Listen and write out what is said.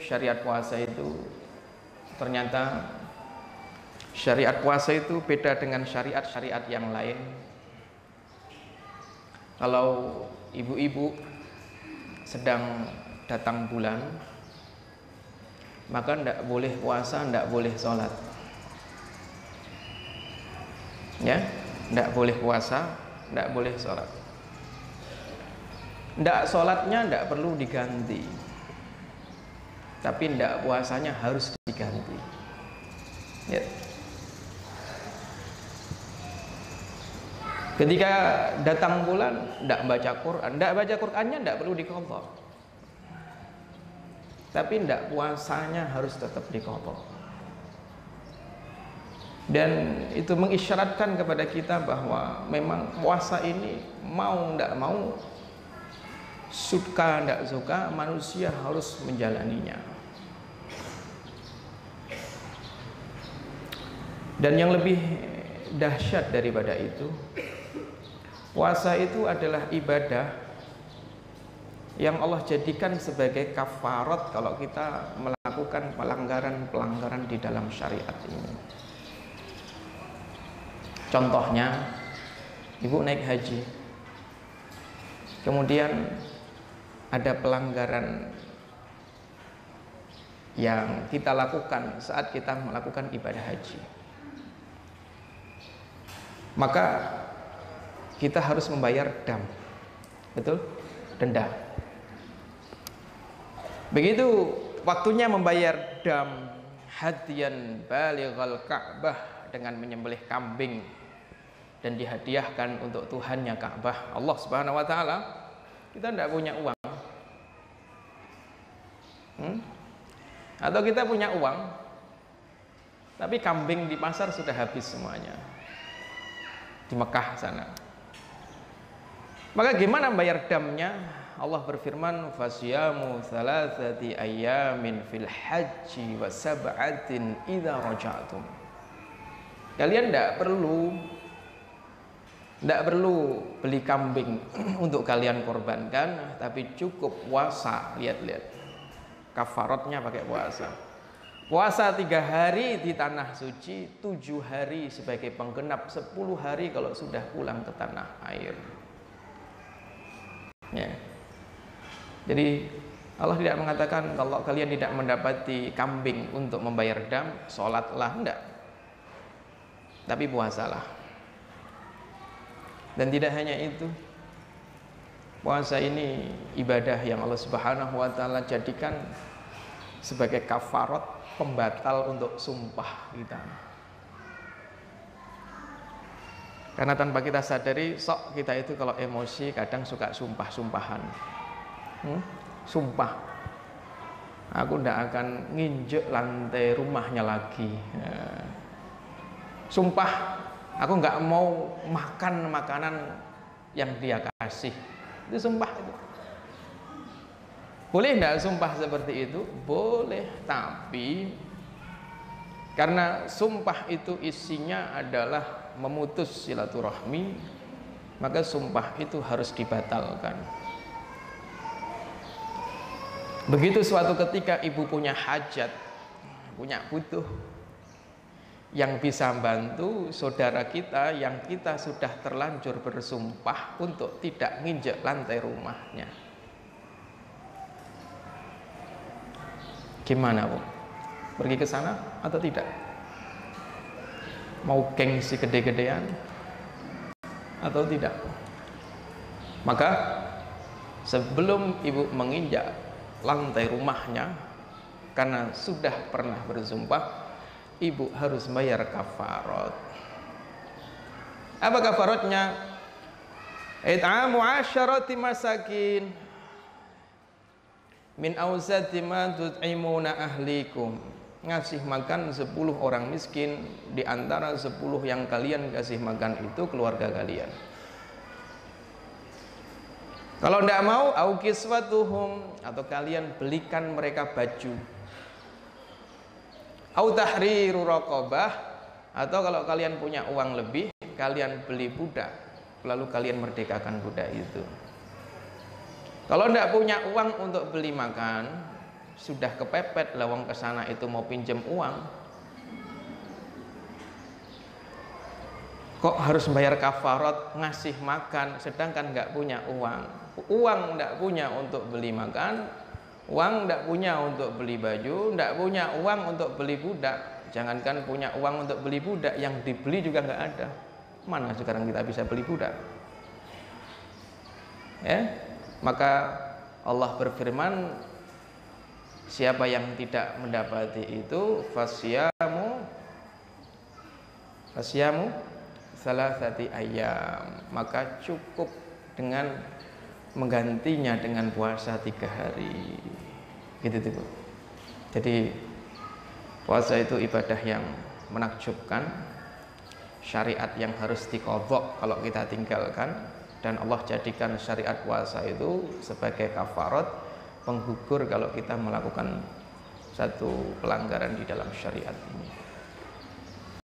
syariat puasa itu ternyata syariat puasa itu beda dengan syariat-syariat yang lain. Kalau ibu-ibu sedang datang bulan, maka tidak boleh puasa, tidak boleh sholat. Ya, tidak boleh puasa, tidak boleh sholat. Tidak sholatnya tidak perlu diganti, tapi tidak puasanya harus diganti. Ya. Ketika datang bulan, tidak baca Quran, tidak baca Qurannya tidak perlu diqadha, tapi tidak puasanya harus tetap diqadha. Dan itu mengisyaratkan kepada kita bahwa memang puasa ini mau tidak mau, suka tidak suka, manusia harus menjalaninya. Dan yang lebih dahsyat daripada itu, puasa itu adalah ibadah yang Allah jadikan sebagai kafarat kalau kita melakukan pelanggaran-pelanggaran di dalam syariat ini. Contohnya, ibu naik haji, kemudian ada pelanggaran yang kita lakukan saat kita melakukan ibadah haji, maka kita harus membayar dam, betul? Denda. Begitu waktunya membayar dam, hadiyan balighal Ka'bah, dengan menyembelih kambing dan dihadiahkan untuk Tuhannya Ka'bah, Allah Subhanahu wa taala, kita tidak punya uang. Atau kita punya uang, tapi kambing di pasar sudah habis semuanya di Mekah sana. Maka gimana bayar damnya? Allah berfirman, fasyamu thalathati ayyamin fil haji wa sab'atin idza raja'tum. Kalian tidak perlu beli kambing untuk kalian korbankan, tapi cukup puasa. Lihat kafaratnya pakai puasa. Puasa 3 hari di tanah suci, 7 hari sebagai penggenap, 10 hari kalau sudah pulang ke tanah air. Ya. Jadi Allah tidak mengatakan kalau kalian tidak mendapati kambing untuk membayar dam, sholatlah, enggak, tapi puasalah. Dan tidak hanya itu, puasa ini ibadah yang Allah Subhanahu wa taala jadikan sebagai kafarat, pembatal untuk sumpah kita. Karena tanpa kita sadari, sok kita itu kalau emosi kadang suka sumpah-sumpahan. Sumpah, aku tidak akan nginjek lantai rumahnya lagi. Sumpah, aku nggak mau makan makanan yang dia kasih. Itu sumpah itu. Boleh tidak sumpah seperti itu? Boleh, tapi karena sumpah itu isinya adalah memutus silaturahmi, maka sumpah itu harus dibatalkan. Begitu suatu ketika ibu punya hajat, punya butuh, yang bisa bantu saudara kita yang kita sudah terlanjur bersumpah untuk tidak nginjek lantai rumahnya, gimana Bu? Pergi ke sana atau tidak? Mau gengsi gede-gedean atau tidak? Maka sebelum ibu menginjak lantai rumahnya karena sudah pernah bersumpah, ibu harus bayar kafarat. Apa kafaratnya? It'amu 'asharati masakin min awsati ma tut'imuna ahlikum. Ngasih makan 10 orang miskin di antara 10 yang kalian kasih makan itu keluarga kalian. Kalau tidak mau, au kiswatuhum, atau kalian belikan mereka baju. Au tahriru raqabah, atau kalau kalian punya uang lebih, kalian beli budak, lalu kalian merdekakan budak itu. Kalau tidak punya uang untuk beli makan, sudah kepepet, lawang ke sana itu mau pinjam uang, kok harus bayar kafarat, ngasih makan, sedangkan nggak punya uang. Uang nggak punya untuk beli makan, uang nggak punya untuk beli baju, nggak punya uang untuk beli budak. Jangankan punya uang untuk beli budak, yang dibeli juga nggak ada. Mana sekarang kita bisa beli budak? Ya, maka Allah berfirman, siapa yang tidak mendapati itu, fasyamu salasati ayyam, maka cukup dengan menggantinya dengan puasa 3 hari. Gitu tuh. Jadi puasa itu ibadah yang menakjubkan, syariat yang harus diqadha kalau kita tinggalkan, dan Allah jadikan syariat puasa itu sebagai kafarat, penggugur kalau kita melakukan satu pelanggaran di dalam syariat ini.